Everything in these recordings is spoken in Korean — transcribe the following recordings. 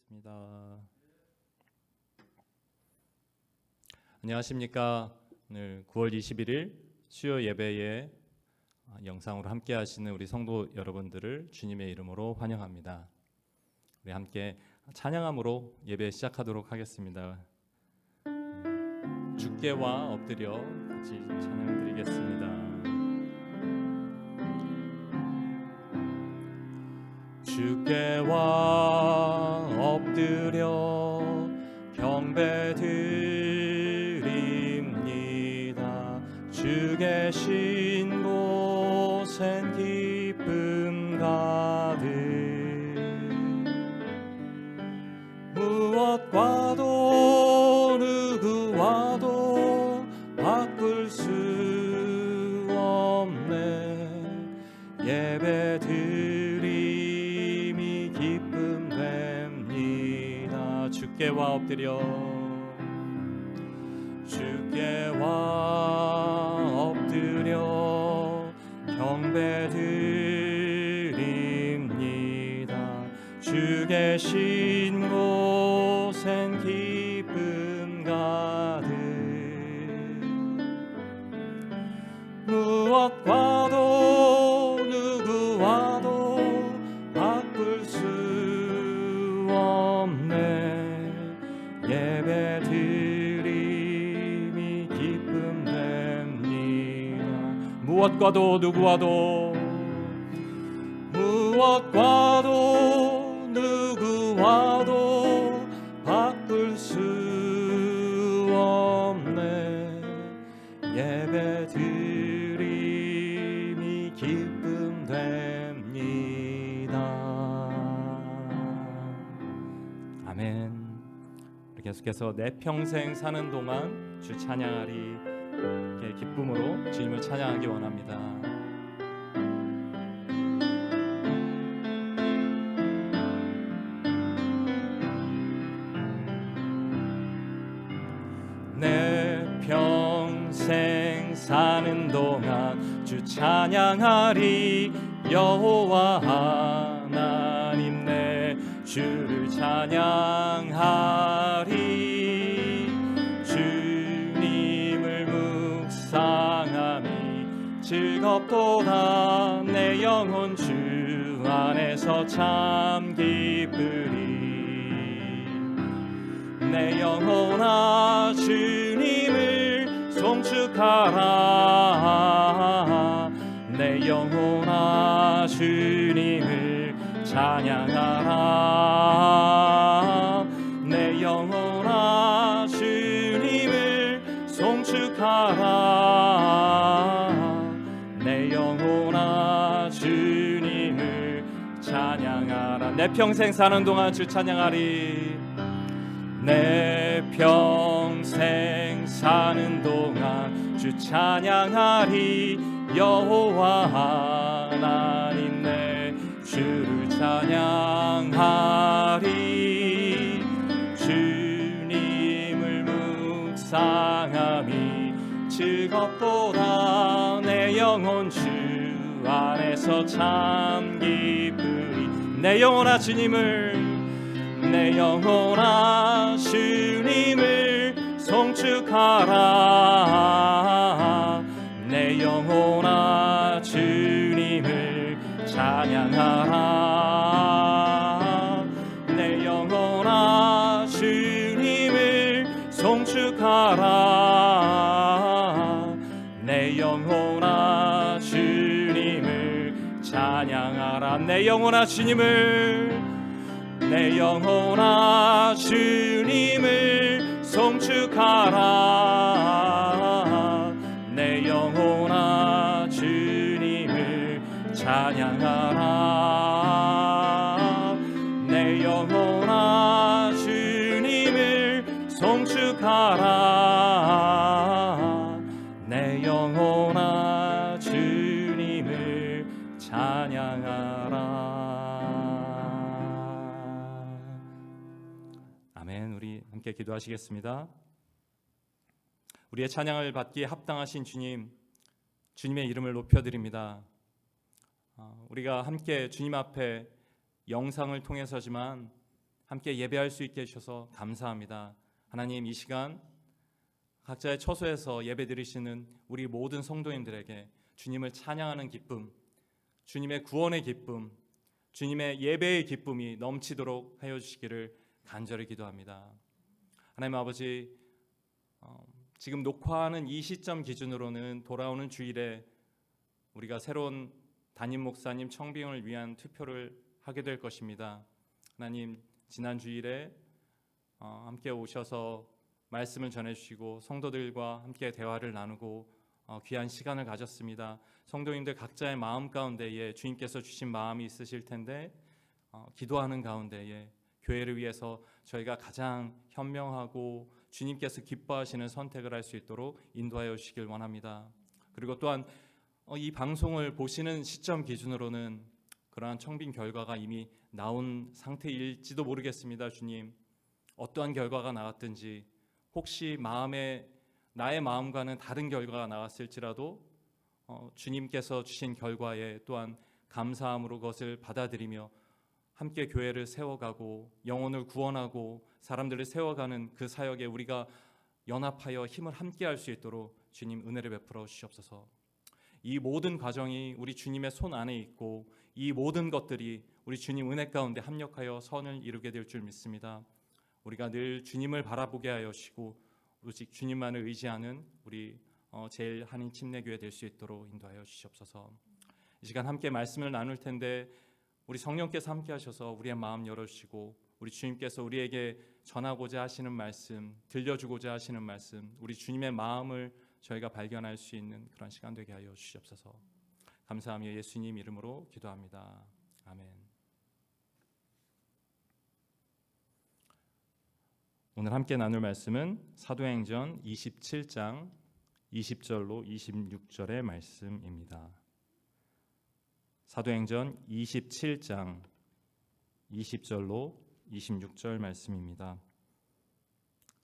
기도하겠습니다. 안녕하십니까. 오늘 9월 21일 수요 예배에 영상으로 함께 하시는 우리 성도 여러분들을 주님의 이름으로 환영합니다. 우리 함께 찬양함으로 예배 시작하도록 하겠습니다. 주께와 엎드려 같이 찬양을 드리겠습니다. 주께와 엎드려 경배드립니다. 주 계신 곳엔 기쁨 가득 무엇과도 누구와도 바꿀 수 없네. 예배드림이 기쁨 됩니다. 주께와 엎드려 경배드립니다. 주 계신 곳엔 기쁨 가득 무엇과도 누구와도 바꿀 수 없네. 예배드림이 기쁨 됩니다. 무엇과도 누구와도 바꿀 수 없네. 예배드림이 기쁨 됩니다. 아멘. 계속해서 내 평생 사는 동안 주 찬양하리 기쁨으로 주님을 찬양하기 원합니다. 내 평생 사는 동안 주 찬양하리. 여호와 하나님 내 주를 찬양하리. 주님을 묵상함이 즐겁도다. 내 영혼 주 안에서 참 기쁘리. 내 영혼아 주님을 송축하라. 내 영혼아 주님을 찬양하라. 내 영혼아 주님을 송축하라. 내 영혼아 주님을 찬양하라. 내 평생 사는 동안 주 찬양하리. 내 평생 사는 동안 주 찬양하리. 여호와 하나님 내 주를 찬양하리. 주님을 묵상함이 즐겁도다. 내 영혼 주 안에서 참 기쁘리. 내 영혼아 주님을 내 영혼아 주님을 송축하라. 내 영혼아 주님을 찬양하라. 내 영혼아 주님을 송축하라. 내 영혼아 주님을 찬양하라. 내 영혼아 주님을 내 영혼아 주님을 송축하라. 내 영혼아 주님을 찬양하라. 내 영혼아 주님을 송축하라. 내 영혼아 주님을 찬양하라. 아멘. 우리 함께 기도하시겠습니다. 우리의 찬양을 받기에 합당하신 주님, 주님의 이름을 높여드립니다. 우리가 함께 주님 앞에 영상을 통해서지만 함께 예배할 수 있게 해주셔서 감사합니다. 하나님, 이 시간 각자의 처소에서 예배드리시는 우리 모든 성도님들에게 주님을 찬양하는 기쁨, 주님의 구원의 기쁨, 주님의 예배의 기쁨이 넘치도록 하여 주시기를 간절히 기도합니다. 하나님 아버지, 지금 녹화하는 이 시점 기준으로는 돌아오는 주일에 우리가 새로운 담임 목사님 청빙을 위한 투표를 하게 될 것입니다. 하나님, 지난 주일에 함께 오셔서 말씀을 전해주시고 성도들과 함께 대화를 나누고 귀한 시간을 가졌습니다. 성도님들 각자의 마음 가운데에 주님께서 주신 마음이 있으실 텐데 기도하는 가운데에 교회를 위해서 저희가 가장 현명하고 주님께서 기뻐하시는 선택을 할 수 있도록 인도하여 주시길 원합니다. 그리고 또한 이 방송을 보시는 시점 기준으로는 그러한 청빙 결과가 이미 나온 상태일지도 모르겠습니다. 주님, 어떠한 결과가 나왔든지 혹시 나의 마음과는 다른 결과가 나왔을지라도 주님께서 주신 결과에 또한 감사함으로 그것을 받아들이며 함께 교회를 세워가고 영혼을 구원하고 사람들을 세워가는 그 사역에 우리가 연합하여 힘을 함께 할 수 있도록 주님 은혜를 베풀어 주시옵소서. 이 모든 과정이 우리 주님의 손 안에 있고 이 모든 것들이 우리 주님 은혜 가운데 합력하여 선을 이루게 될 줄 믿습니다. 우리가 늘 주님을 바라보게 하여 주시고 오직 주님만을 의지하는 우리 제일 한인 침례교회 될 수 있도록 인도하여 주시옵소서. 이 시간 함께 말씀을 나눌 텐데 우리 성령께서 함께 하셔서 우리의 마음 열어주시고 우리 주님께서 우리에게 전하고자 하시는 말씀, 들려주고자 하시는 말씀, 우리 주님의 마음을 저희가 발견할 수 있는 그런 시간 되게 하여 주시옵소서. 감사하며 예수님 이름으로 기도합니다. 아멘. 오늘 함께 나눌 말씀은 사도행전 27장 20절로 26절의 말씀입니다. 사도행전 27장 20절로 26절 말씀입니다.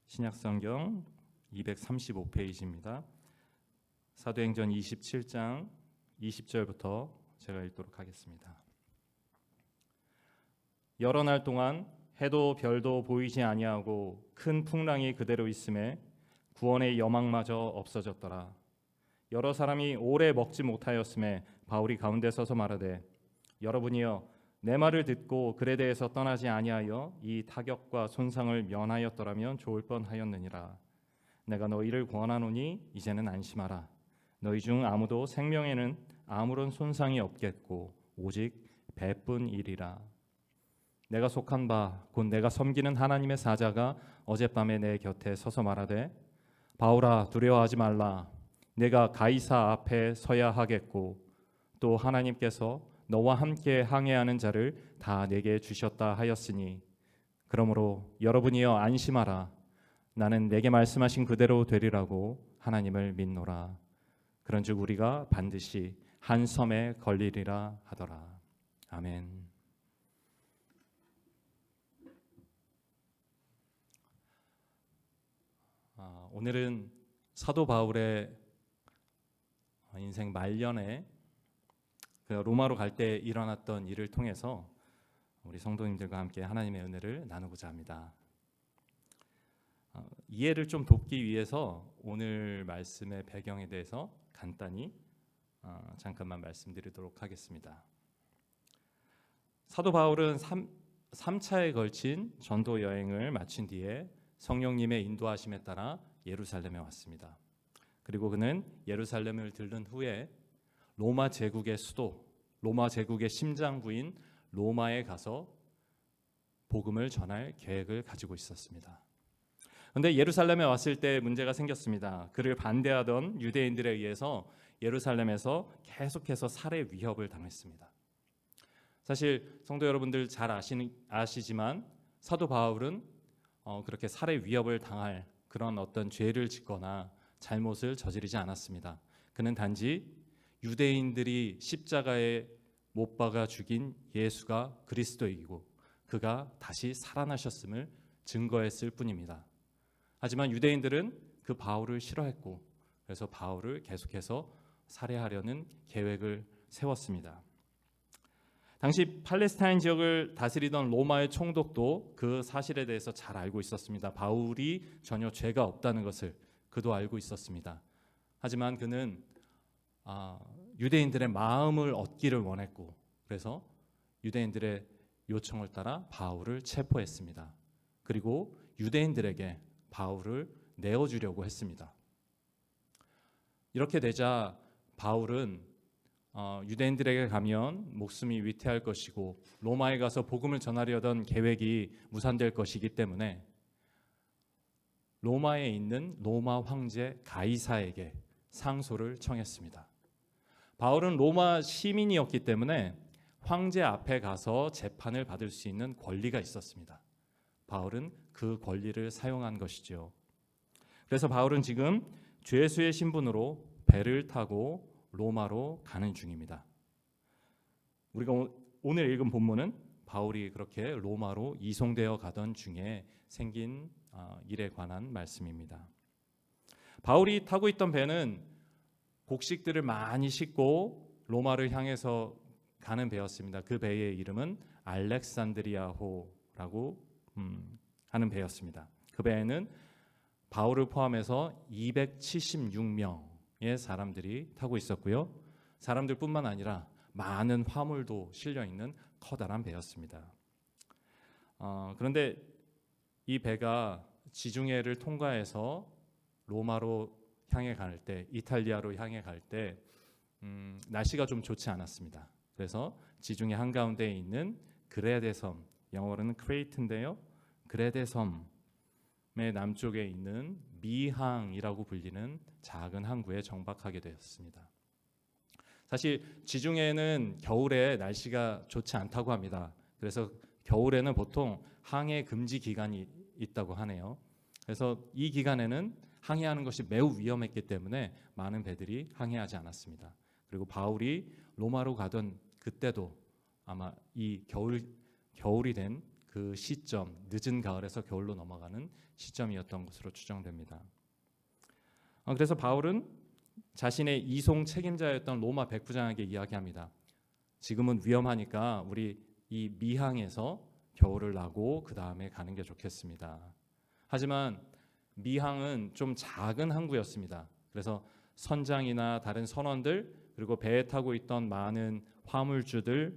신약성경 235페이지입니다. 사도행전 27장 20절부터 제가 읽도록 하겠습니다. 여러 날 동안 해도 별도 보이지 아니하고 큰 풍랑이 그대로 있음에 구원의 여망마저 없어졌더라. 여러 사람이 오래 먹지 못하였음에 바울이 가운데 서서 말하되 여러분이여 내 말을 듣고 글에 대해서 떠나지 아니하여 이 타격과 손상을 면하였더라면 좋을 뻔하였느니라. 내가 너희를 권하노니 이제는 안심하라. 너희 중 아무도 생명에는 아무런 손상이 없겠고 오직 배뿐이리라. 내가 속한 바 곧 내가 섬기는 하나님의 사자가 어젯밤에 내 곁에 서서 말하되 바울아 두려워하지 말라. 내가 가이사 앞에 서야 하겠고 또 하나님께서 너와 함께 항해하는 자를 다 내게 주셨다 하였으니 그러므로 여러분이여 안심하라. 나는 내게 말씀하신 그대로 되리라고 하나님을 믿노라. 그런즉 우리가 반드시 한 섬에 걸리리라 하더라. 아멘. 오늘은 사도 바울의 인생 말년에 로마로 갈 때 일어났던 일을 통해서 우리 성도님들과 함께 하나님의 은혜를 나누고자 합니다. 이해를 좀 돕기 위해서 오늘 말씀의 배경에 대해서 간단히 잠깐만 말씀드리도록 하겠습니다. 사도 바울은 3차에 걸친 전도 여행을 마친 뒤에 성령님의 인도하심에 따라 예루살렘에 왔습니다. 그리고 그는 예루살렘을 들른 후에 로마 제국의 수도, 로마 제국의 심장부인 로마에 가서 복음을 전할 계획을 가지고 있었습니다. 그런데 예루살렘에 왔을 때 문제가 생겼습니다. 그를 반대하던 유대인들에 의해서 예루살렘에서 계속해서 살해 위협을 당했습니다. 사실 성도 여러분들 잘 아시지만 사도 바울은 그렇게 살해 위협을 당할 그런 어떤 죄를 짓거나 잘못을 저지르지 않았습니다. 그는 단지 유대인들이 십자가에 못 박아 죽인 예수가 그리스도이고 그가 다시 살아나셨음을 증거했을 뿐입니다. 하지만 유대인들은 그 바울을 싫어했고 그래서 바울을 계속해서 살해하려는 계획을 세웠습니다. 당시 팔레스타인 지역을 다스리던 로마의 총독도 그 사실에 대해서 잘 알고 있었습니다. 바울이 전혀 죄가 없다는 것을 그도 알고 있었습니다. 하지만 그는 유대인들의 마음을 얻기를 원했고, 그래서 유대인들의 요청을 따라 바울을 체포했습니다. 그리고 유대인들에게 바울을 내어주려고 했습니다. 이렇게 되자 바울은 유대인들에게 가면 목숨이 위태할 것이고 로마에 가서 복음을 전하려던 계획이 무산될 것이기 때문에 로마에 있는 로마 황제 가이사에게 상소를 청했습니다. 바울은 로마 시민이었기 때문에 황제 앞에 가서 재판을 받을 수 있는 권리가 있었습니다. 바울은 그 권리를 사용한 것이죠. 그래서 바울은 지금 죄수의 신분으로 배를 타고 로마로 가는 중입니다. 우리가 오늘 읽은 본문은 바울이 그렇게 로마로 이송되어 가던 중에 생긴 일에 관한 말씀입니다. 바울이 타고 있던 배는 곡식들을 많이 싣고 로마를 향해서 가는 배였습니다. 그 배의 이름은 알렉산드리아호라고 하는 배였습니다. 그 배에는 바울을 포함해서 276명의 사람들이 타고 있었고요. 사람들뿐만 아니라 많은 화물도 실려 있는 커다란 배였습니다. 그런데 이 배가 지중해를 통과해서 로마로 향해 갈 때, 이탈리아로 향해 갈 때 날씨가 좀 좋지 않았습니다. 그래서 지중해 한가운데에 있는 그레데 섬, 영어로는 크레이트인데요. 그레데 섬의 남쪽에 있는 미항이라고 불리는 작은 항구에 정박하게 되었습니다. 사실 지중해는 겨울에 날씨가 좋지 않다고 합니다. 그래서 겨울에는 보통 항해 금지 기간이 있다고 하네요. 그래서 이 기간에는 항해하는 것이 매우 위험했기 때문에 많은 배들이 항해하지 않았습니다. 그리고 바울이 로마로 가던 그때도 아마 이 겨울이 된 그 시점, 늦은 가을에서 겨울로 넘어가는 시점이었던 것으로 추정됩니다. 그래서 바울은 자신의 이송 책임자였던 로마 백부장에게 이야기합니다. 지금은 위험하니까 우리 이 미항에서 겨울을 나고 그 다음에 가는 게 좋겠습니다. 하지만 미항은 좀 작은 항구였습니다. 그래서 선장이나 다른 선원들 그리고 배에 타고 있던 많은 화물주들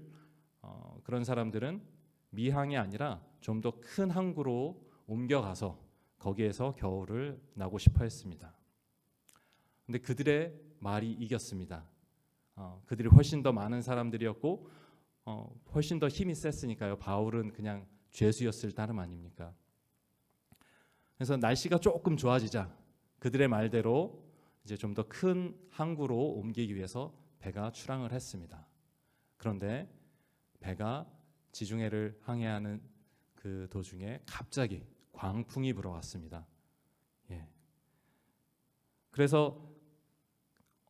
그런 사람들은 미항이 아니라 좀 더 큰 항구로 옮겨가서 거기에서 겨울을 나고 싶어 했습니다. 근데 그들의 말이 이겼습니다. 그들이 훨씬 더 많은 사람들이었고 훨씬 더 힘이 셌으니까요. 바울은 그냥 죄수였을 따름 아닙니까? 그래서 날씨가 조금 좋아지자 그들의 말대로 이제 좀 더 큰 항구로 옮기기 위해서 배가 출항을 했습니다. 그런데 배가 지중해를 항해하는 그 도중에 갑자기 광풍이 불어왔습니다. 그래서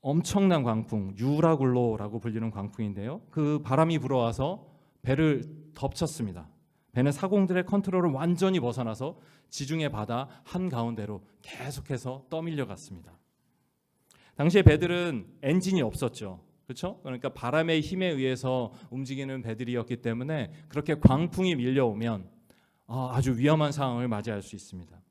엄청난 광풍, 유라굴로라고 불리는 광풍인데요. 그 바람이 불어와서 배를 덮쳤습니다. 배는 사공들의 컨트롤을 완전히 벗어나서 지중해 바다 한가운데로 계속해서 떠밀려 갔습니다. 당시에 배들은 엔진이 없었죠. 그렇죠? 그러니까 바람의 힘에 의해서 움직이는 배들이었기 때문에 그렇게 광풍이 밀려오면 아주 위험한 상황을 맞이할 수 있습니다.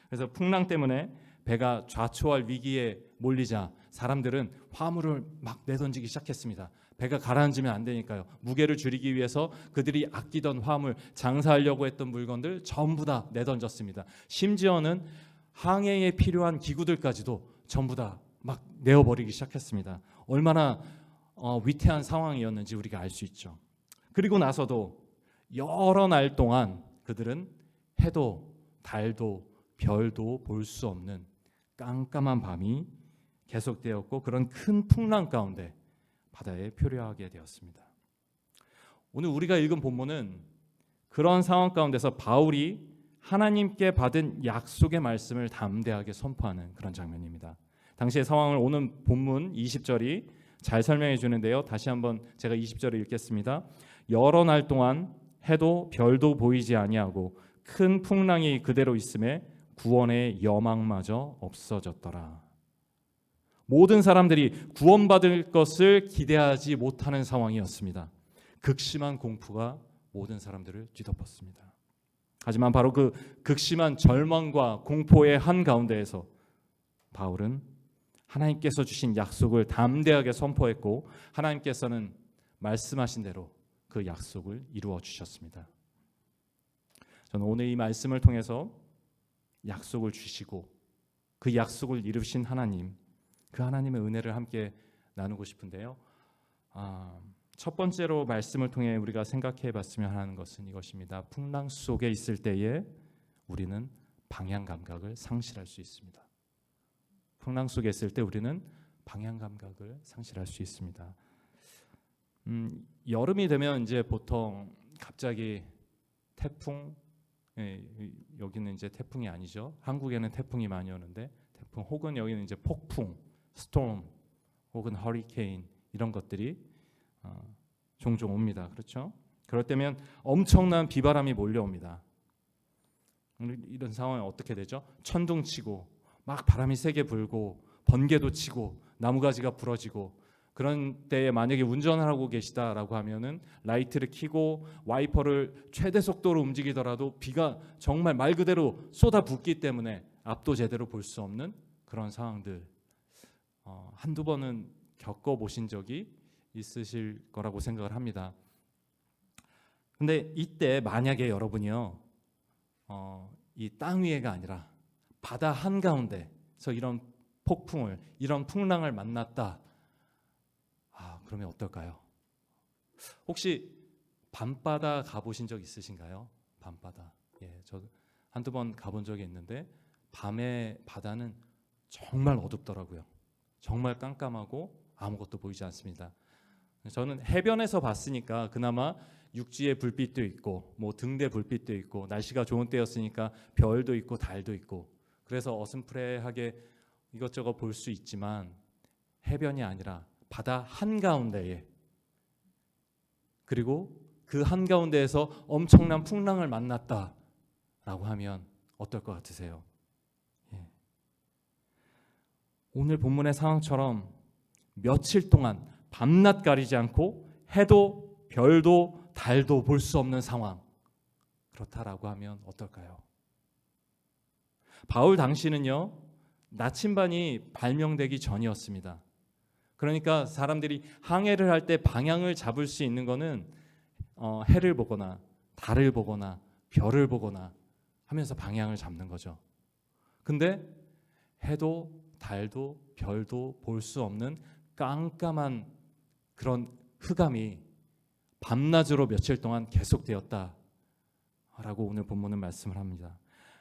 그래서 풍랑 때문에 배가 좌초할 위기에 몰리자 사람들은 화물을 막 내던지기 시작했습니다. 배가 가라앉으면 안 되니까요. 무게를 줄이기 위해서 그들이 아끼던 화물, 장사하려고 했던 물건들 전부 다 내던졌습니다. 심지어는 항해에 필요한 기구들까지도 전부 다 막 내어버리기 시작했습니다. 얼마나 위태한 상황이었는지 우리가 알 수 있죠. 그리고 나서도 여러 날 동안 그들은 해도 달도 별도 볼 수 없는 깜깜한 밤이 계속되었고 그런 큰 풍랑 가운데 바다에 표류하게 되었습니다. 오늘 우리가 읽은 본문은 그런 상황 가운데서 바울이 하나님께 받은 약속의 말씀을 담대하게 선포하는 그런 장면입니다. 당시의 상황을 오늘 본문 20절이 잘 설명해 주는데요. 다시 한번 제가 20절을 읽겠습니다. 여러 날 동안 해도 별도 보이지 아니하고 큰 풍랑이 그대로 있음에 구원의 여망마저 없어졌더라. 모든 사람들이 구원받을 것을 기대하지 못하는 상황이었습니다. 극심한 공포가 모든 사람들을 뒤덮었습니다. 하지만 바로 그 극심한 절망과 공포의 한가운데에서 바울은 하나님께서 주신 약속을 담대하게 선포했고 하나님께서는 말씀하신 대로 그 약속을 이루어 주셨습니다. 저는 오늘 이 말씀을 통해서 약속을 주시고 그 약속을 이루신 하나님, 그 하나님의 은혜를 함께 나누고 싶은데요. 첫 번째로 말씀을 통해 우리가 생각해 봤으면 하는 것은 이것입니다. 풍랑 속에 있을 때에 우리는 방향 감각을 상실할 수 있습니다. 풍랑 속에 있을 때 우리는 방향 감각을 상실할 수 있습니다. 여름이 되면 이제 보통 갑자기 태풍, 여기는 이제 태풍이 아니죠. 한국에는 태풍이 많이 오는데 태풍 혹은 여기는 이제 폭풍, 스톰 혹은 허리케인 이런 것들이 종종 옵니다. 그렇죠? 그럴 때면 엄청난 비바람이 몰려옵니다. 이런 상황이 어떻게 되죠? 천둥치고 막 바람이 세게 불고 번개도 치고 나무가지가 부러지고 그런 때에 만약에 운전을 하고 계시다라고 하면은 라이트를 켜고 와이퍼를 최대 속도로 움직이더라도 비가 정말 말 그대로 쏟아붓기 때문에 앞도 제대로 볼 수 없는 그런 상황들 한두 번은 겪어보신 적이 있으실 거라고 생각을 합니다. 근데 이때 만약에 여러분이요 이 땅 위에가 아니라 바다 한가운데서 이런 폭풍을 이런 풍랑을 만났다. 그러면 어떨까요? 혹시 밤바다 가보신 적 있으신가요? 밤바다. 저도 한두 번 가본 적이 있는데 밤의 바다는 정말 어둡더라고요. 정말 깜깜하고 아무것도 보이지 않습니다. 저는 해변에서 봤으니까 그나마 육지에 불빛도 있고 뭐 등대 불빛도 있고 날씨가 좋은 때였으니까 별도 있고 달도 있고 그래서 어슴푸레하게 이것저것 볼 수 있지만 해변이 아니라 바다 한가운데에 그리고 그 한가운데에서 엄청난 풍랑을 만났다라고 하면 어떨 것 같으세요? 오늘 본문의 상황처럼 며칠 동안 밤낮 가리지 않고 해도 별도 달도 볼 수 없는 상황 그렇다라고 하면 어떨까요? 바울 당시는요 나침반이 발명되기 전이었습니다. 그러니까 사람들이 항해를 할 때 방향을 잡을 수 있는 거는 해를 보거나 달을 보거나 별을 보거나 하면서 방향을 잡는 거죠. 근데 해도 달도 별도 볼 수 없는 깜깜한 그런 흑암이 밤낮으로 며칠 동안 계속되었다라고 오늘 본문은 말씀을 합니다.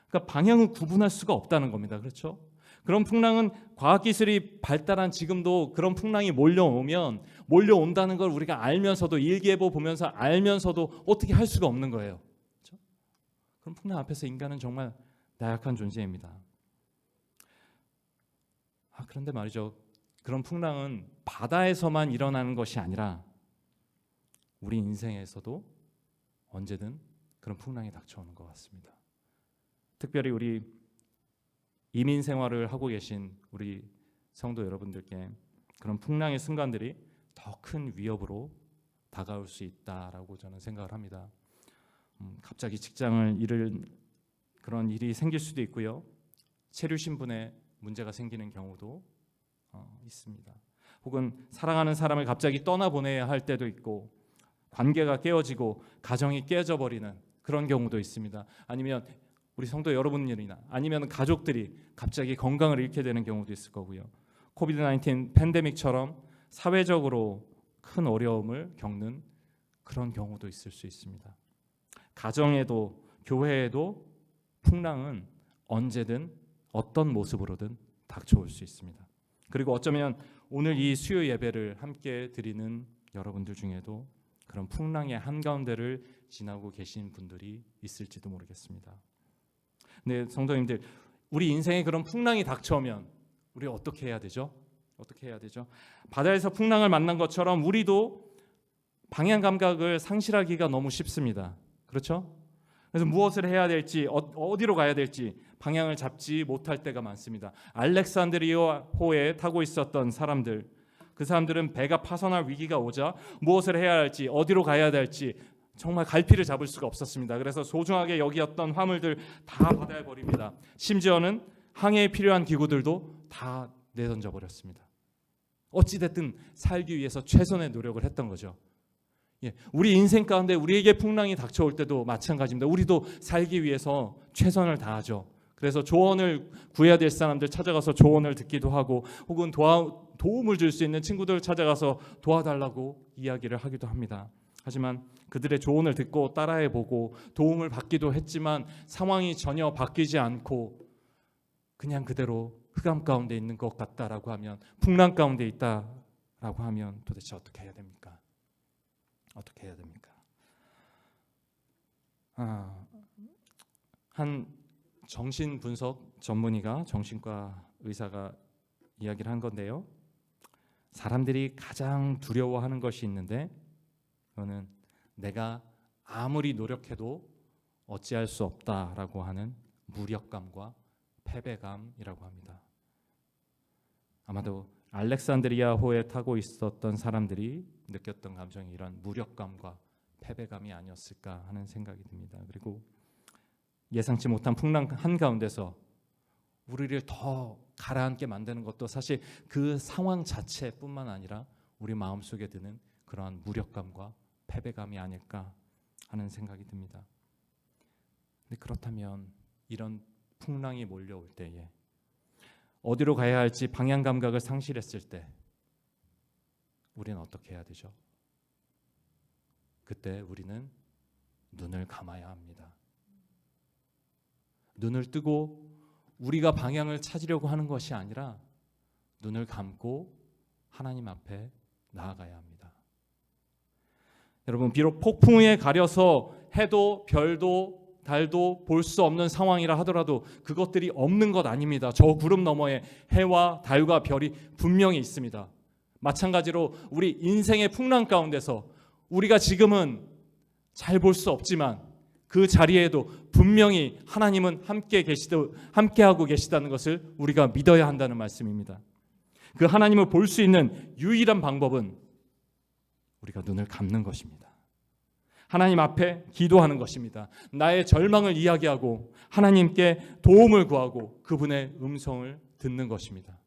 그러니까 방향을 구분할 수가 없다는 겁니다. 그렇죠? 그런 풍랑은 과학기술이 발달한 지금도 그런 풍랑이 몰려온다는 걸 우리가 알면서도 일기예보 보면서 알면서도 어떻게 할 수가 없는 거예요. 그렇죠? 그런 풍랑 앞에서 인간은 정말 나약한 존재입니다. 그런데 말이죠. 그런 풍랑은 바다에서만 일어나는 것이 아니라 우리 인생에서도 언제든 그런 풍랑이 닥쳐오는 것 같습니다. 특별히 우리 이민 생활을 하고 계신 우리 성도 여러분들께 그런 풍랑의 순간들이 더 큰 위협으로 다가올 수 있다라고 저는 생각을 합니다. 갑자기 직장을 잃을 그런 일이 생길 수도 있고요. 체류 신분에 문제가 생기는 경우도 있습니다. 혹은 사랑하는 사람을 갑자기 떠나보내야 할 때도 있고 관계가 깨어지고 가정이 깨져버리는 그런 경우도 있습니다. 아니면 우리 성도 여러분들이나 아니면 가족들이 갑자기 건강을 잃게 되는 경우도 있을 거고요. 코비드-19 팬데믹처럼 사회적으로 큰 어려움을 겪는 그런 경우도 있을 수 있습니다. 가정에도 교회에도 풍랑은 언제든 어떤 모습으로든 닥쳐올 수 있습니다. 그리고 어쩌면 오늘 이 수요 예배를 함께 드리는 여러분들 중에도 그런 풍랑의 한가운데를 지나고 계신 분들이 있을지도 모르겠습니다. 네, 성도님들, 우리 인생에 그런 풍랑이 닥쳐오면 우리 어떻게 해야 되죠? 어떻게 해야 되죠? 바다에서 풍랑을 만난 것처럼 우리도 방향 감각을 상실하기가 너무 쉽습니다. 그렇죠? 그래서 무엇을 해야 될지 어디로 가야 될지 방향을 잡지 못할 때가 많습니다. 알렉산드리아호에 타고 있었던 사람들, 그 사람들은 배가 파손할 위기가 오자 무엇을 해야 할지, 어디로 가야 될지 정말 갈피를 잡을 수가 없었습니다. 그래서 소중하게 여기었던 화물들 다 바다에 버립니다. 심지어는 항해에 필요한 기구들도 다 내던져 버렸습니다. 어찌됐든 살기 위해서 최선의 노력을 했던 거죠. 우리 인생 가운데 우리에게 풍랑이 닥쳐올 때도 마찬가지입니다. 우리도 살기 위해서 최선을 다하죠. 그래서 조언을 구해야 될 사람들 찾아가서 조언을 듣기도 하고, 혹은 도움을 줄 수 있는 친구들 찾아가서 도와달라고 이야기를 하기도 합니다. 하지만 그들의 조언을 듣고 따라해보고 도움을 받기도 했지만 상황이 전혀 바뀌지 않고 그냥 그대로 흑암 가운데 있는 것 같다라고 하면, 풍랑 가운데 있다라고 하면 도대체 어떻게 해야 됩니까? 어떻게 해야 됩니까? 한 정신분석 전문의가, 정신과 의사가 이야기를 한 건데요. 사람들이 가장 두려워하는 것이 있는데 그거는 내가 아무리 노력해도 어찌할 수 없다라고 하는 무력감과 패배감이라고 합니다. 아마도 알렉산드리아호에 타고 있었던 사람들이 느꼈던 감정이 이런 무력감과 패배감이 아니었을까 하는 생각이 듭니다. 그리고 예상치 못한 풍랑 한가운데서 우리를 더 가라앉게 만드는 것도 사실 그 상황 자체뿐만 아니라 우리 마음속에 드는 그러한 무력감과 패배감이 아닐까 하는 생각이 듭니다. 근데 그렇다면 이런 풍랑이 몰려올 때에 어디로 가야 할지 방향 감각을 상실했을 때 우리는 어떻게 해야 되죠? 그때 우리는 눈을 감아야 합니다. 눈을 뜨고 우리가 방향을 찾으려고 하는 것이 아니라 눈을 감고 하나님 앞에 나아가야 합니다. 여러분, 비록 폭풍에 가려서 해도 별도 달도 볼 수 없는 상황이라 하더라도 그것들이 없는 것 아닙니다. 저 구름 너머에 해와 달과 별이 분명히 있습니다. 마찬가지로 우리 인생의 풍랑 가운데서 우리가 지금은 잘 볼 수 없지만 그 자리에도 분명히 하나님은 함께하고 계시다는 것을 우리가 믿어야 한다는 말씀입니다. 그 하나님을 볼 수 있는 유일한 방법은 우리가 눈을 감는 것입니다. 하나님 앞에 기도하는 것입니다. 나의 절망을 이야기하고 하나님께 도움을 구하고 그분의 음성을 듣는 것입니다.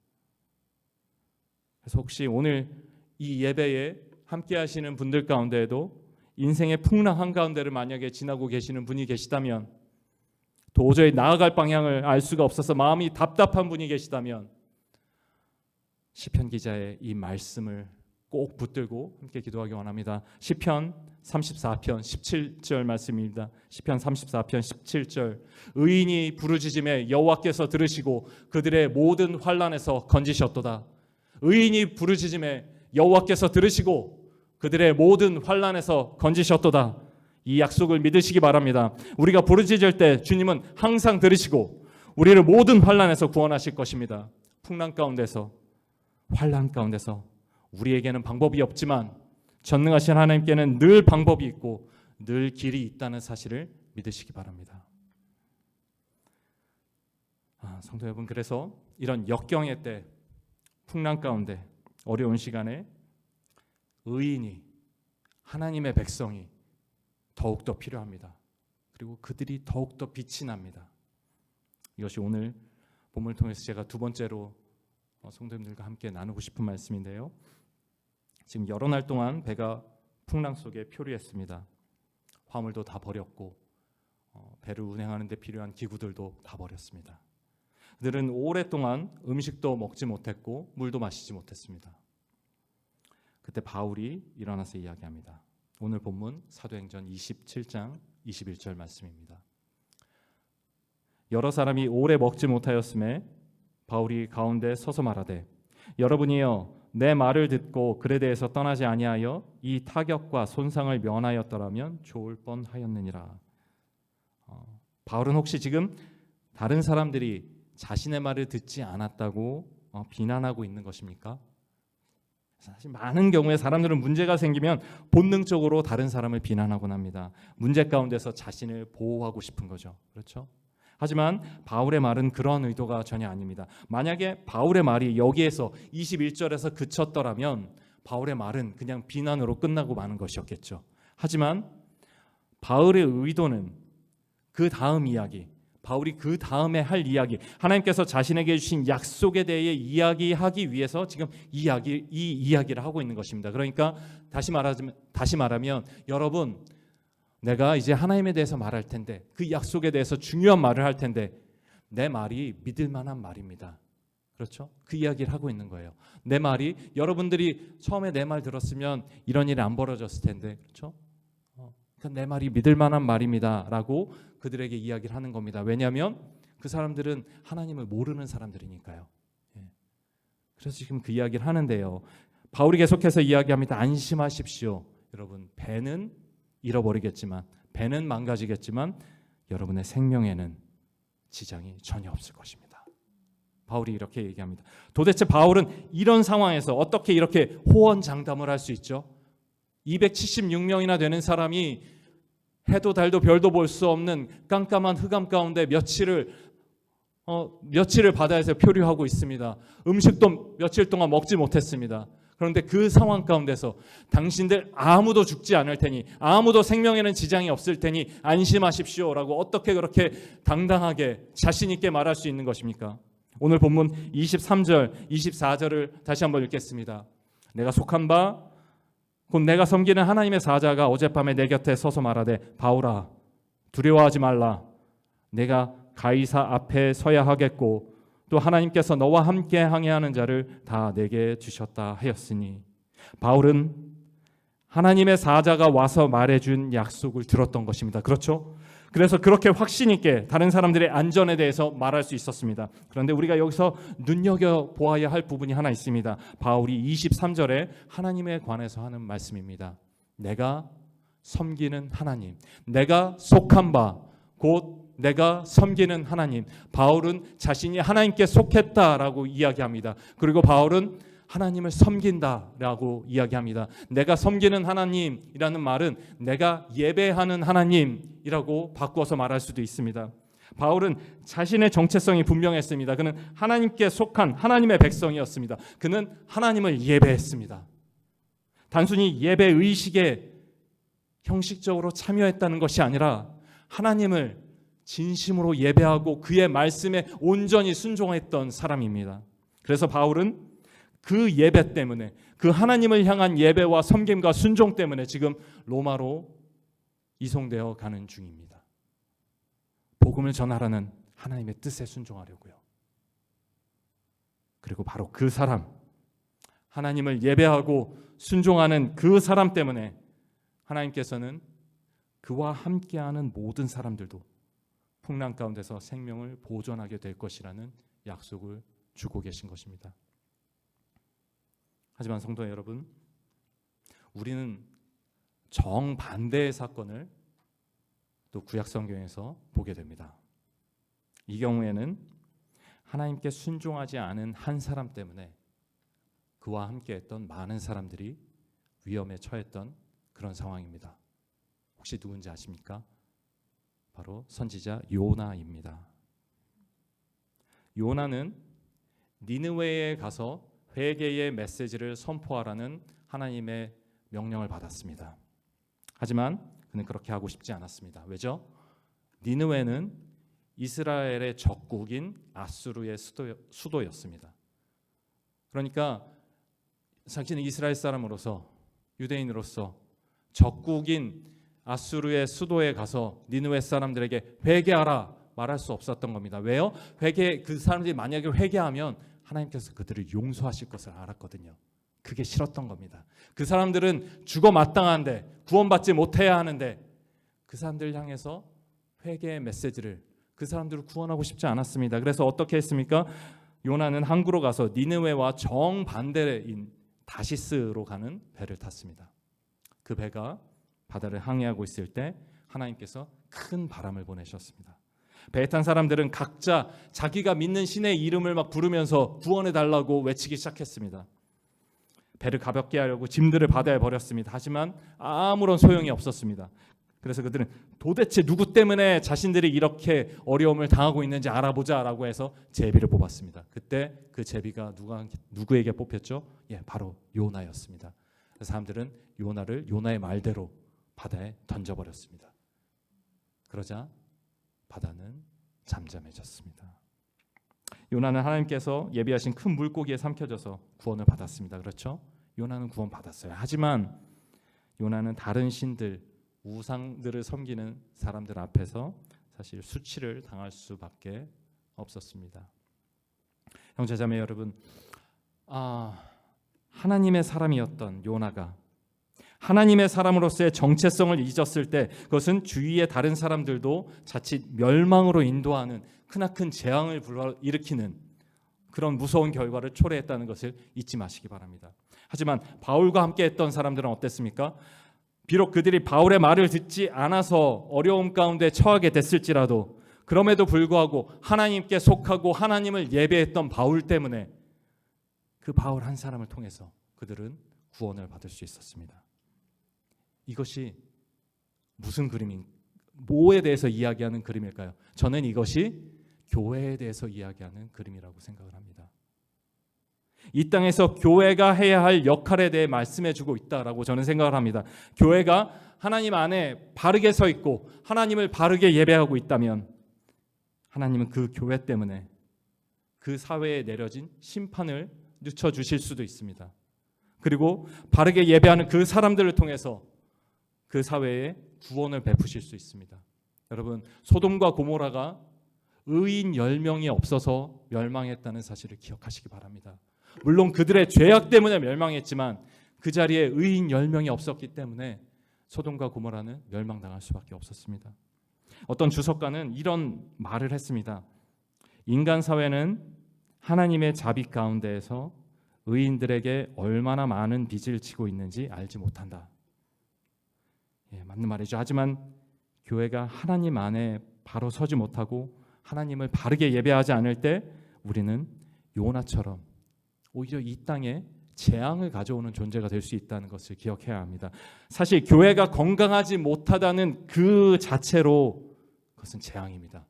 그래서 혹시 오늘 이 예배에 함께 하시는 분들 가운데에도 인생의 풍랑 한가운데를 만약에 지나고 계시는 분이 계시다면, 도저히 나아갈 방향을 알 수가 없어서 마음이 답답한 분이 계시다면 시편 기자의 이 말씀을 꼭 붙들고 함께 기도하기 원합니다. 시편 34편 17절 말씀입니다. 시편 34편 17절. 의인이 부르짖음에 여호와께서 들으시고 그들의 모든 환난에서 건지셨도다. 의인이 부르짖음에 여호와께서 들으시고 그들의 모든 환난에서 건지셨도다. 이 약속을 믿으시기 바랍니다. 우리가 부르짖을 때 주님은 항상 들으시고 우리를 모든 환난에서 구원하실 것입니다. 풍랑 가운데서, 환난 가운데서 우리에게는 방법이 없지만 전능하신 하나님께는 늘 방법이 있고 늘 길이 있다는 사실을 믿으시기 바랍니다. 성도 여러분, 그래서 이런 역경의 때, 풍랑 가운데, 어려운 시간에 의인이, 하나님의 백성이 더욱더 필요합니다. 그리고 그들이 더욱더 빛이 납니다. 이것이 오늘 본문을 통해서 제가 두 번째로 성도님들과 함께 나누고 싶은 말씀인데요. 지금 여러 날 동안 배가 풍랑 속에 표류했습니다. 화물도 다 버렸고 배를 운행하는 데 필요한 기구들도 다 버렸습니다. 그들은 오랫동안 음식도 먹지 못했고 물도 마시지 못했습니다. 그때 바울이 일어나서 이야기합니다. 오늘 본문 사도행전 27장 21절 말씀입니다. 여러 사람이 오래 먹지 못하였음에 바울이 가운데 서서 말하되, 여러분이여 내 말을 듣고 글에 대해서 떠나지 아니하여 이 타격과 손상을 면하였더라면 좋을 뻔하였느니라. 바울은 혹시 지금 다른 사람들이 자신의 말을 듣지 않았다고 비난하고 있는 것입니까? 사실 많은 경우에 사람들은 문제가 생기면 본능적으로 다른 사람을 비난하곤 합니다. 문제 가운데서 자신을 보호하고 싶은 거죠. 그렇죠? 하지만 바울의 말은 그런 의도가 전혀 아닙니다. 만약에 바울의 말이 여기에서 21절에서 그쳤더라면 바울의 말은 그냥 비난으로 끝나고 마는 것이었겠죠. 하지만 바울의 의도는 그 다음 이야기, 바울이 그 다음에 할 이야기, 하나님께서 자신에게 주신 약속에 대해 이야기하기 위해서 지금 이 이야기를 하고 있는 것입니다. 그러니까 다시 말하면 여러분, 내가 이제 하나님에 대해서 말할 텐데, 그 약속에 대해서 중요한 말을 할 텐데 내 말이 믿을 만한 말입니다. 그렇죠? 그 이야기를 하고 있는 거예요. 내 말이, 여러분들이 처음에 내 말 들었으면 이런 일이 안 벌어졌을 텐데, 그렇죠? 그러니까 내 말이 믿을 만한 말입니다 라고 그들에게 이야기를 하는 겁니다. 왜냐하면 그 사람들은 하나님을 모르는 사람들이니까요. 그래서 지금 그 이야기를 하는데요, 바울이 계속해서 이야기합니다. 안심하십시오. 여러분, 배는 잃어버리겠지만, 배는 망가지겠지만 여러분의 생명에는 지장이 전혀 없을 것입니다. 바울이 이렇게 얘기합니다. 도대체 바울은 이런 상황에서 어떻게 이렇게 호언장담을 할 수 있죠? 276명이나 되는 사람이 해도 달도 별도 볼 수 없는 깜깜한 흑암 가운데 며칠을 바다에서 표류하고 있습니다. 음식도 며칠 동안 먹지 못했습니다. 그런데 그 상황 가운데서 당신들 아무도 죽지 않을 테니, 아무도 생명에는 지장이 없을 테니 안심하십시오라고 어떻게 그렇게 당당하게 자신 있게 말할 수 있는 것입니까? 오늘 본문 23절, 24절을 다시 한번 읽겠습니다. 내가 속한 바 곧 내가 섬기는 하나님의 사자가 어젯밤에 내 곁에 서서 말하되, 바울아 두려워하지 말라. 내가 가이사 앞에 서야 하겠고 또 하나님께서 너와 함께 항해하는 자를 다 내게 주셨다 하였으니, 바울은 하나님의 사자가 와서 말해준 약속을 들었던 것입니다. 그렇죠? 그래서 그렇게 확신 있게 다른 사람들의 안전에 대해서 말할 수 있었습니다. 그런데 우리가 여기서 눈여겨보아야 할 부분이 하나 있습니다. 바울이 23절에 하나님에 관해서 하는 말씀입니다. 내가 섬기는 하나님, 내가 속한 바, 곧 내가 섬기는 하나님. 바울은 자신이 하나님께 속했다라고 이야기합니다. 그리고 바울은 하나님을 섬긴다라고 이야기합니다. 내가 섬기는 하나님이라는 말은 내가 예배하는 하나님이라고 바꾸어서 말할 수도 있습니다. 바울은 자신의 정체성이 분명했습니다. 그는 하나님께 속한 하나님의 백성이었습니다. 그는 하나님을 예배했습니다. 단순히 예배 의식에 형식적으로 참여했다는 것이 아니라 하나님을 진심으로 예배하고 그의 말씀에 온전히 순종했던 사람입니다. 그래서 바울은 그 예배 때문에, 그 하나님을 향한 예배와 섬김과 순종 때문에 지금 로마로 이송되어 가는 중입니다. 복음을 전하라는 하나님의 뜻에 순종하려고요. 그리고 바로 그 사람, 하나님을 예배하고 순종하는 그 사람 때문에 하나님께서는 그와 함께하는 모든 사람들도 풍랑 가운데서 생명을 보존하게 될 것이라는 약속을 주고 계신 것입니다. 하지만 성도 여러분, 우리는 정반대의 사건을 또 구약 성경에서 보게 됩니다. 이 경우에는 하나님께 순종하지 않은 한 사람 때문에 그와 함께했던 많은 사람들이 위험에 처했던 그런 상황입니다. 혹시 누군지 아십니까? 바로 선지자 요나입니다. 요나는 니느웨에 가서 회개의 메시지를 선포하라는 하나님의 명령을 받았습니다. 하지만 그는 그렇게 하고 싶지 않았습니다. 왜죠? 니느웨는 이스라엘의 적국인 아수르의 수도였습니다. 그러니까 자신은 이스라엘 사람으로서, 유대인으로서 적국인 아수르의 수도에 가서 니느웨 사람들에게 회개하라 말할 수 없었던 겁니다. 왜요? 그 사람들이 만약에 회개하면 하나님께서 그들을 용서하실 것을 알았거든요. 그게 싫었던 겁니다. 그 사람들은 죽어 마땅한데, 구원받지 못해야 하는데 그 사람들 향해서 회개의 메시지를, 그 사람들을 구원하고 싶지 않았습니다. 그래서 어떻게 했습니까? 요나는 항구로 가서 니느웨와 정반대인 다시스로 가는 배를 탔습니다. 그 배가 바다를 항해하고 있을 때 하나님께서 큰 바람을 보내셨습니다. 배에 탄 사람들은 각자 자기가 믿는 신의 이름을 막 부르면서 구원해 달라고 외치기 시작했습니다. 배를 가볍게 하려고 짐들을 바다에 버렸습니다. 하지만 아무런 소용이 없었습니다. 그래서 그들은 도대체 누구 때문에 자신들이 이렇게 어려움을 당하고 있는지 알아보자라고 해서 제비를 뽑았습니다. 그때 그 제비가 누구에게 뽑혔죠? 바로 요나였습니다. 그래서 사람들은 요나를 요나의 말대로 바다에 던져버렸습니다. 그러자 바다는 잠잠해졌습니다. 요나는 하나님께서 예비하신 큰 물고기에 삼켜져서 구원을 받았습니다. 그렇죠? 요나는 구원 받았어요. 하지만 요나는 다른 신들, 우상들을 섬기는 사람들 앞에서 사실 수치를 당할 수밖에 없었습니다. 형제자매 여러분, 하나님의 사람이었던 요나가 하나님의 사람으로서의 정체성을 잊었을 때 그것은 주위의 다른 사람들도 자칫 멸망으로 인도하는 크나큰 재앙을 불러일으키는 그런 무서운 결과를 초래했다는 것을 잊지 마시기 바랍니다. 하지만 바울과 함께 했던 사람들은 어땠습니까? 비록 그들이 바울의 말을 듣지 않아서 어려움 가운데 처하게 됐을지라도 그럼에도 불구하고 하나님께 속하고 하나님을 예배했던 바울 때문에 그 바울 한 사람을 통해서 그들은 구원을 받을 수 있었습니다. 이것이 무슨 그림인, 뭐에 대해서 이야기하는 그림일까요? 저는 이것이 교회에 대해서 이야기하는 그림이라고 생각을 합니다. 이 땅에서 교회가 해야 할 역할에 대해 말씀해주고 있다라고 저는 생각을 합니다. 교회가 하나님 안에 바르게 서 있고 하나님을 바르게 예배하고 있다면 하나님은 그 교회 때문에 그 사회에 내려진 심판을 늦춰주실 수도 있습니다. 그리고 바르게 예배하는 그 사람들을 통해서 그 사회에 구원을 베푸실 수 있습니다. 여러분, 소돔과 고모라가 의인 10명이 없어서 멸망했다는 사실을 기억하시기 바랍니다. 물론 그들의 죄악 때문에 멸망했지만 그 자리에 의인 10명이 없었기 때문에 소돔과 고모라는 멸망당할 수밖에 없었습니다. 어떤 주석가는 이런 말을 했습니다. 인간 사회는 하나님의 자비 가운데에서 의인들에게 얼마나 많은 빚을 지고 있는지 알지 못한다. 맞는 말이죠. 하지만 교회가 하나님 안에 바로 서지 못하고 하나님을 바르게 예배하지 않을 때 우리는 요나처럼 오히려 이 땅에 재앙을 가져오는 존재가 될 수 있다는 것을 기억해야 합니다. 사실 교회가 건강하지 못하다는 그 자체로 그것은 재앙입니다.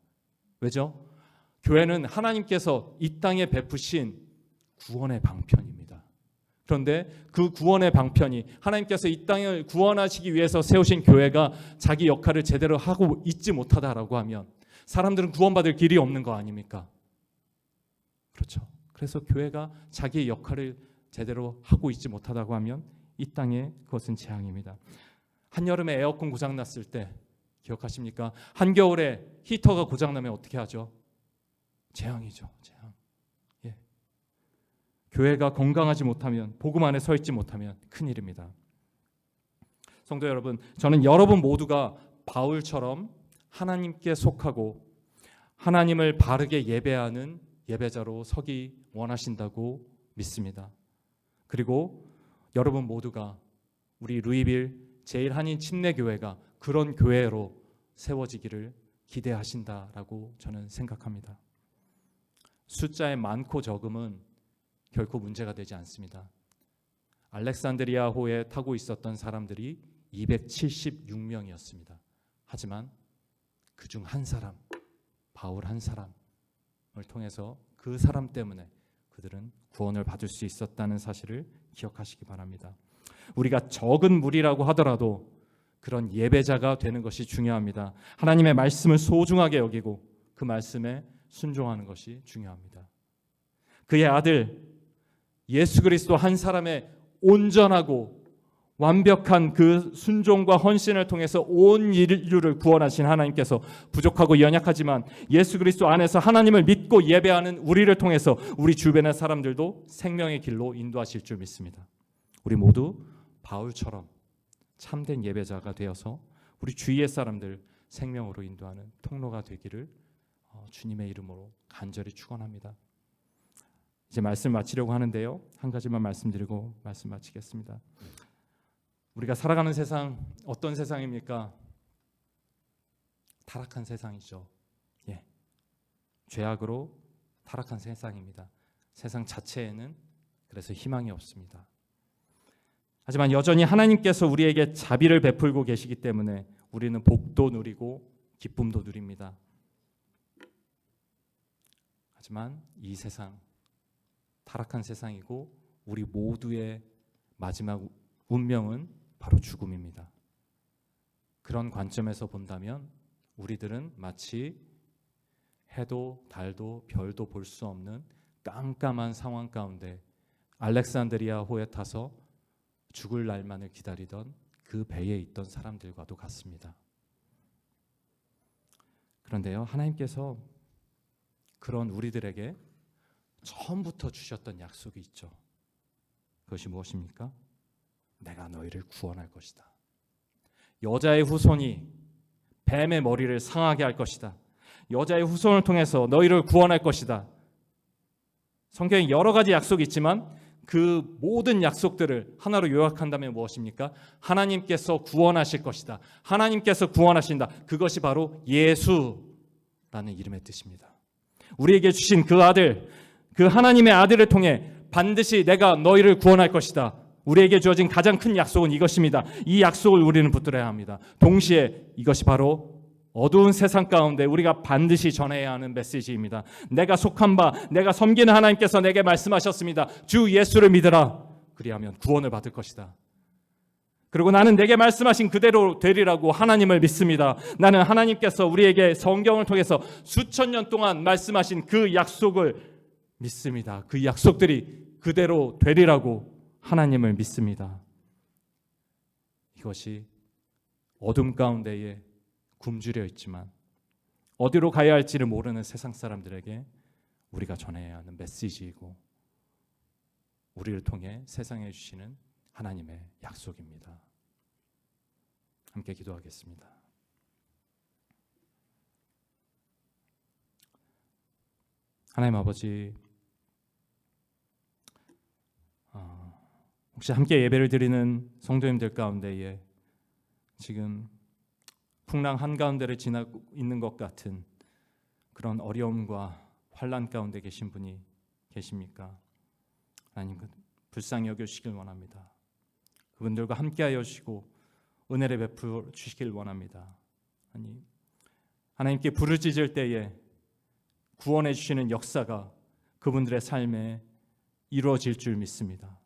왜죠? 교회는 하나님께서 이 땅에 베푸신 구원의 방편입니다. 그런데 그 구원의 방편이 하나님께서 이 땅을 구원하시기 위해서 세우신 교회가 자기 역할을 제대로 하고 있지 못하다라고 하면 사람들은 구원받을 길이 없는 거 아닙니까? 그렇죠. 그래서 교회가 자기의 역할을 제대로 하고 있지 못하다고 하면 이 땅에 그것은 재앙입니다. 한여름에 에어컨 고장났을 때 기억하십니까? 한겨울에 히터가 고장나면 어떻게 하죠? 재앙이죠. 재앙. 교회가 건강하지 못하면, 복음 안에 서 있지 못하면 큰일입니다. 성도 여러분, 저는 여러분 모두가 바울처럼 하나님께 속하고 하나님을 바르게 예배하는 예배자로 서기 원하신다고 믿습니다. 그리고 여러분 모두가 우리 루이빌 제1한인 침례교회가 그런 교회로 세워지기를 기대하신다라고 저는 생각합니다. 숫자의 많고 적음은 결코 문제가 되지 않습니다. 알렉산드리아호에 타고 있었던 사람들이 276명이었습니다. 하지만 그중 한 사람, 바울 한 사람을 통해서 그 사람 때문에 그들은 구원을 받을 수 있었다는 사실을 기억하시기 바랍니다. 우리가 적은 무리라고 하더라도 그런 예배자가 되는 것이 중요합니다. 하나님의 말씀을 소중하게 여기고 그 말씀에 순종하는 것이 중요합니다. 그의 아들 예수 그리스도 한 사람의 온전하고 완벽한 그 순종과 헌신을 통해서 온 인류를 구원하신 하나님께서 부족하고 연약하지만 예수 그리스도 안에서 하나님을 믿고 예배하는 우리를 통해서 우리 주변의 사람들도 생명의 길로 인도하실 줄 믿습니다. 우리 모두 바울처럼 참된 예배자가 되어서 우리 주위의 사람들 생명으로 인도하는 통로가 되기를 주님의 이름으로 간절히 축원합니다. 이제 말씀 마치려고 하는데요. 한 가지만 말씀드리고 말씀 마치겠습니다. 우리가 살아가는 세상 어떤 세상입니까? 타락한 세상이죠. 죄악으로 타락한 세상입니다. 세상 자체에는 그래서 희망이 없습니다. 하지만 여전히 하나님께서 우리에게 자비를 베풀고 계시기 때문에 우리는 복도 누리고 기쁨도 누립니다. 하지만 이 세상, 타락한 세상이고 우리 모두의 마지막 운명은 바로 죽음입니다. 그런 관점에서 본다면 우리들은 마치 해도 달도 별도 볼 수 없는 깜깜한 상황 가운데 알렉산드리아 호에 타서 죽을 날만을 기다리던 그 배에 있던 사람들과도 같습니다. 그런데요, 하나님께서 그런 우리들에게 처음부터 주셨던 약속이 있죠. 그것이 무엇입니까? 내가 너희를 구원할 것이다. 여자의 후손이 뱀의 머리를 상하게 할 것이다. 여자의 후손을 통해서 너희를 구원할 것이다. 성경에 여러 가지 약속이 있지만 그 모든 약속들을 하나로 요약한다면 무엇입니까? 하나님께서 구원하실 것이다. 하나님께서 구원하신다. 그것이 바로 예수라는 이름의 뜻입니다. 우리에게 주신 그 아들, 그 하나님의 아들을 통해 반드시 내가 너희를 구원할 것이다. 우리에게 주어진 가장 큰 약속은 이것입니다. 이 약속을 우리는 붙들어야 합니다. 동시에 이것이 바로 어두운 세상 가운데 우리가 반드시 전해야 하는 메시지입니다. 내가 속한 바, 내가 섬기는 하나님께서 내게 말씀하셨습니다. 주 예수를 믿으라. 그리하면 구원을 받을 것이다. 그리고 나는 내게 말씀하신 그대로 되리라고 하나님을 믿습니다. 나는 하나님께서 우리에게 성경을 통해서 수천 년 동안 말씀하신 그 약속을 믿습니다. 그 약속들이 그대로 되리라고 하나님을 믿습니다. 이것이 어둠 가운데에 굶주려 있지만 어디로 가야 할지를 모르는 세상 사람들에게 우리가 전해야 하는 메시지이고 우리를 통해 세상에 주시는 하나님의 약속입니다. 함께 기도하겠습니다. 하나님 아버지, 혹시 함께 예배를 드리는 성도님들 가운데에 지금 풍랑 한가운데를 지나고 있는 것 같은 그런 어려움과 환난 가운데 계신 분이 계십니까? 하나님, 불쌍히 여겨주시길 원합니다. 그분들과 함께하여 주시고 은혜를 베풀어 주시길 원합니다. 하나님께 부르짖을 때에 구원해 주시는 역사가 그분들의 삶에 이루어질 줄 믿습니다.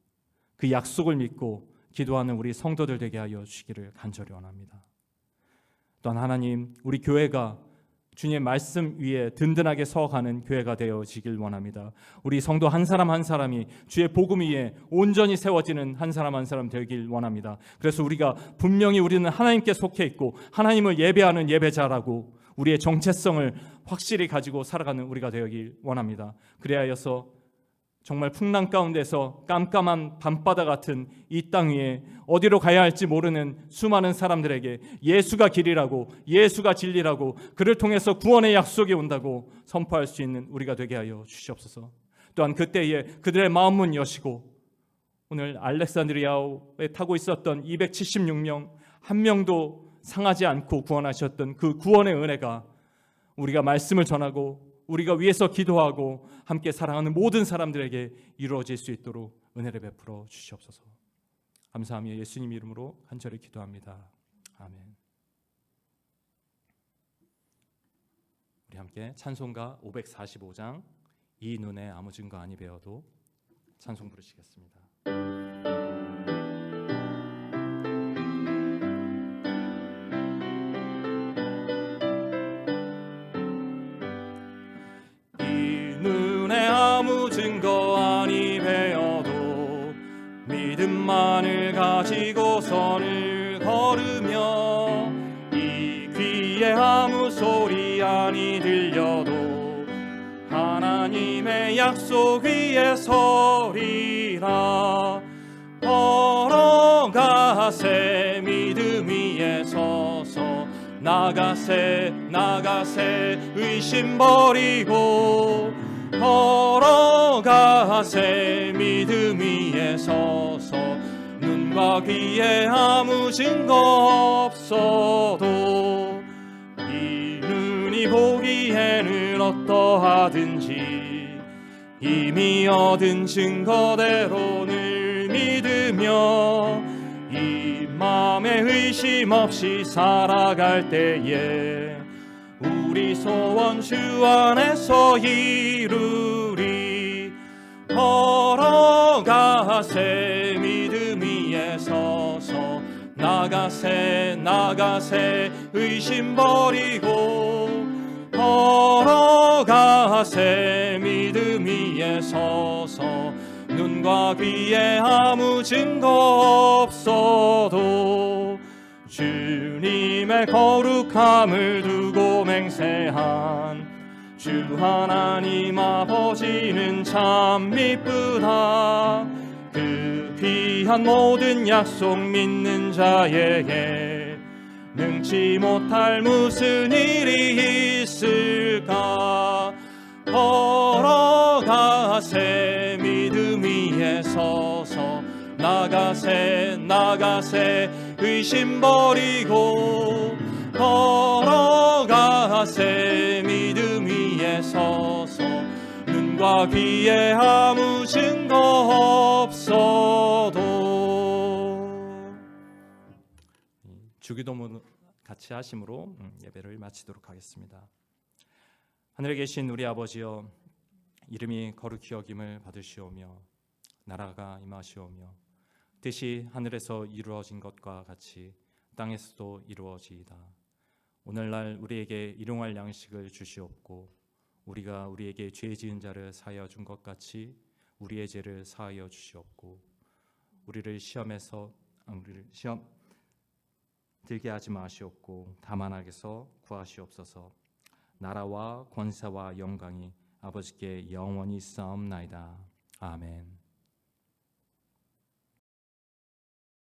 그 약속을 믿고 기도하는 우리 성도들 되게 하여 주시기를 간절히 원합니다. 또한 하나님, 우리 교회가 주님의 말씀 위에 든든하게 서가는 교회가 되어지길 원합니다. 우리 성도 한 사람 한 사람이 주의 복음 위에 온전히 세워지는 한 사람 되길 원합니다. 그래서 우리가 분명히 우리는 하나님께 속해 있고 하나님을 예배하는 예배자라고 우리의 정체성을 확실히 가지고 살아가는 우리가 되길 원합니다. 그래야여서 정말 풍랑 가운데서 깜깜한 밤바다 같은 이 땅 위에 어디로 가야 할지 모르는 수많은 사람들에게 예수가 길이라고, 예수가 진리라고, 그를 통해서 구원의 약속이 온다고 선포할 수 있는 우리가 되게 하여 주시옵소서. 또한 그때에 그들의 마음문 여시고 오늘 알렉산드리아에 타고 있었던 276명 한 명도 상하지 않고 구원하셨던 그 구원의 은혜가 우리가 말씀을 전하고 우리가 위해서 기도하고 함께 사랑하는 모든 사람들에게 이루어질 수 있도록 은혜를 베풀어 주시옵소서. 감사하며 예수님 이름으로 간절히 기도합니다. 아멘. 우리 함께 찬송가 545장 이 눈에 아무 증거 아니 배워도 찬송 부르시겠습니다. 증거 아니 배어도 믿음만을 가지고 선을 걸으며 이 귀에 아무 소리 아니 들려도 하나님의 약속 위에 서리라. 걸어가세 믿음 위에 서서 나가세 의심 버리고 걸어가세 믿음 위에 서서 눈과 귀에 아무 증거 없어도 이 눈이 보기에는 어떠하든지 이미 얻은 증거대로 늘 믿으며 이 맘에 의심 없이 살아갈 때에 우리 소원 주 안에서 이루리. 걸어가세 믿음 위에 서서 나가세 나가세 의심 버리고 걸어가세 믿음 위에 서서 눈과 귀에 아무 증거 없어도 주님의 거룩함을 두고 맹세한 주 하나님 아버지는 참 미쁘다. 그 귀한 모든 약속 믿는 자에게 능치 못할 무슨 일이 있을까. 걸어가세 믿음 위에 서서 나가세 나가세 의심 버리고 걸어가세 믿음 위에 서서 눈과 귀에 아무 증거 없어도. 주기도문 같이 하심으로 예배를 마치도록 하겠습니다. 하늘에 계신 우리 아버지여, 이름이 거룩히 여김을 받으시오며 나라가 임하시오며 뜻이 하늘에서 이루어진 것과 같이 땅에서도 이루어지이다. 오늘날 우리에게 일용할 양식을 주시옵고 우리가 우리에게 죄 지은 자를 사하여 준 것 같이 우리의 죄를 사하여 주시옵고 우리를 시험 들게 하지 마시옵고 다만 악에서 구하시옵소서. 나라와 권세와 영광이 아버지께 영원히 있사옵나이다. 아멘.